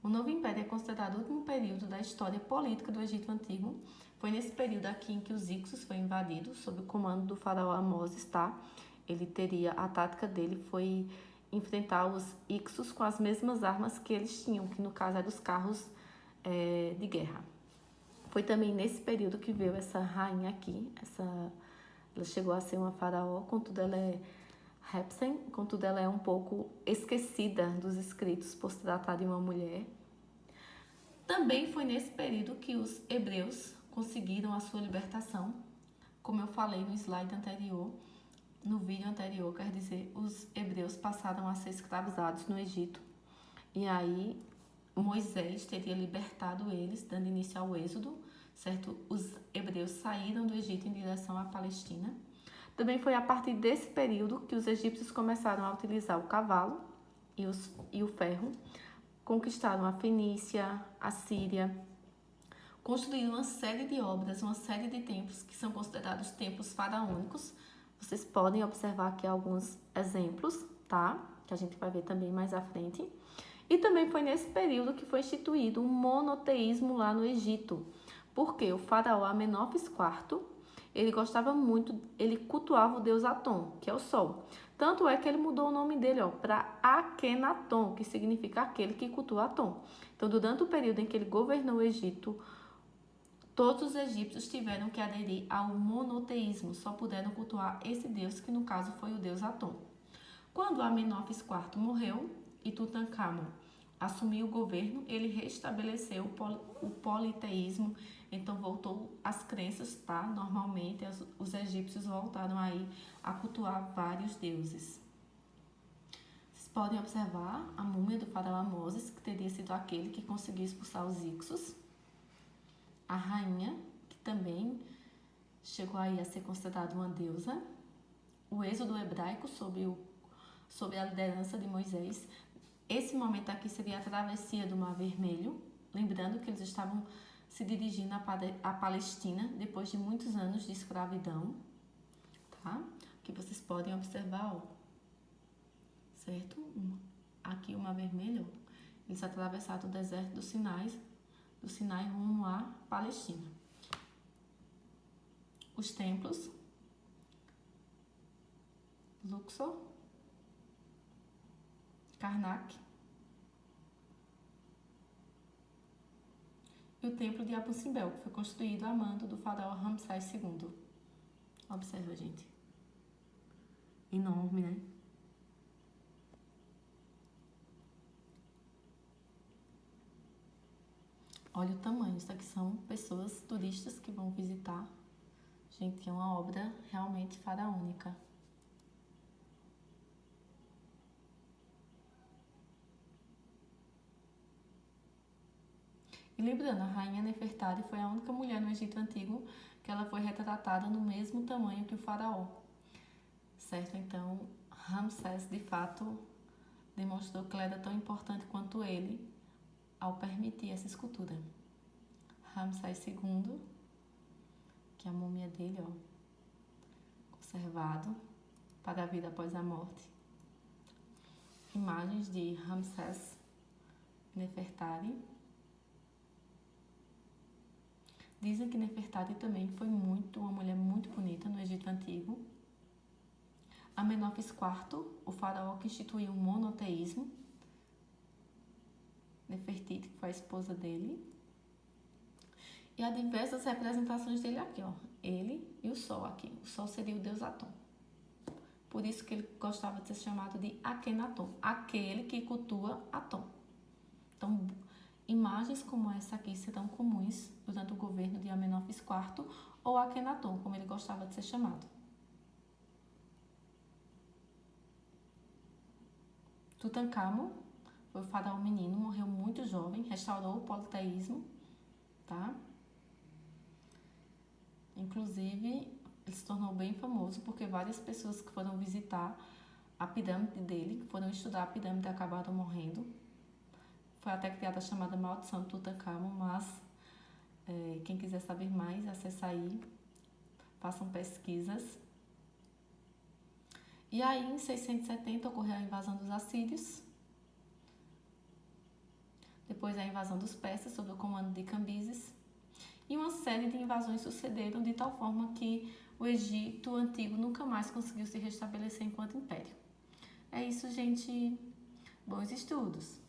O Novo Império é considerado o último período da história política do Egito Antigo. Foi nesse período aqui em que os Ixos foi invadido, sob o comando do faraó Amoses, tá? A tática dele foi enfrentar os Ixos com as mesmas armas que eles tinham, que no caso eram os carros de guerra. Foi também nesse período que veio essa rainha aqui, ela chegou a ser uma faraó, contudo ela é Hepsen, contudo ela é um pouco esquecida dos escritos por se tratar de uma mulher. Também foi nesse período que os hebreus conseguiram a sua libertação. Como eu falei no slide anterior, no vídeo anterior, quer dizer, os hebreus passaram a ser escravizados no Egito. E aí Moisés teria libertado eles, dando início ao êxodo, certo? Os hebreus saíram do Egito em direção à Palestina. Também foi a partir desse período que os egípcios começaram a utilizar o cavalo e o ferro, conquistaram a Fenícia, a Síria, construíram uma série de obras, uma série de templos que são considerados templos faraônicos. Vocês podem observar aqui alguns exemplos, tá? Que a gente vai ver também mais à frente. E também foi nesse período que foi instituído o monoteísmo lá no Egito. Porque o faraó Amenófis IV, ele cultuava o deus Atom, que é o sol. Tanto é que ele mudou o nome dele para Akenaton, que significa aquele que cultua Atom. Então, durante o período em que ele governou o Egito, todos os egípcios tiveram que aderir ao monoteísmo, só puderam cultuar esse deus, que no caso foi o deus Atom. Quando Amenófis IV morreu e Tutancâmon assumiu o governo, ele restabeleceu o politeísmo, então voltou às crenças, tá? Normalmente os egípcios voltaram aí a cultuar vários deuses. Vocês podem observar a múmia do faraó Amoses, que teria sido aquele que conseguiu expulsar os Ixos. A rainha, que também chegou aí a ser considerada uma deusa. O êxodo hebraico sob a liderança de Moisés. Esse momento aqui seria a travessia do Mar Vermelho, lembrando que eles estavam se dirigindo à Palestina depois de muitos anos de escravidão, tá? Que vocês podem observar, ó, certo? Aqui o Mar Vermelho, eles atravessaram o deserto do Sinai rumo à Palestina. Os templos, Luxor, Karnak e o templo de Abu Simbel, que foi construído a mando do faraó Ramsés II. Observa, gente. Enorme, né? Olha o tamanho. Isso aqui são pessoas, turistas que vão visitar. Gente, é uma obra realmente faraônica. E lembrando, a rainha Nefertari foi a única mulher no Egito Antigo que ela foi retratada no mesmo tamanho que o faraó, certo? Então, Ramsés, de fato, demonstrou que ela era tão importante quanto ele ao permitir essa escultura. Ramsés II, que é a múmia dele, ó, conservado para a vida após a morte. Imagens de Ramsés Nefertari. Dizem que Nefertari também foi uma mulher muito bonita no Egito Antigo. Amenófis IV, o faraó que instituiu o monoteísmo. Nefertiti, que foi a esposa dele. E há diversas representações dele aqui, ó. Ele e o sol aqui. O sol seria o deus Atom. Por isso que ele gostava de ser chamado de Akenaton, aquele que cultua Atom. Então, imagens como essa aqui serão comuns durante o governo de Amenófis IV ou Akenaton, como ele gostava de ser chamado. Tutancâmon foi o faraó menino, morreu muito jovem, restaurou o politeísmo, tá? Inclusive, ele se tornou bem famoso porque várias pessoas que foram visitar a pirâmide dele, que foram estudar a pirâmide, acabaram morrendo. Foi até criada a chamada Maldição de Tutancâmon, mas quem quiser saber mais, acessa aí, façam pesquisas. E aí, em 670, ocorreu a invasão dos assírios. depois a invasão dos persas sob o comando de Cambises, e uma série de invasões sucederam de tal forma que o Egito Antigo nunca mais conseguiu se restabelecer enquanto império. É isso, gente. Bons estudos!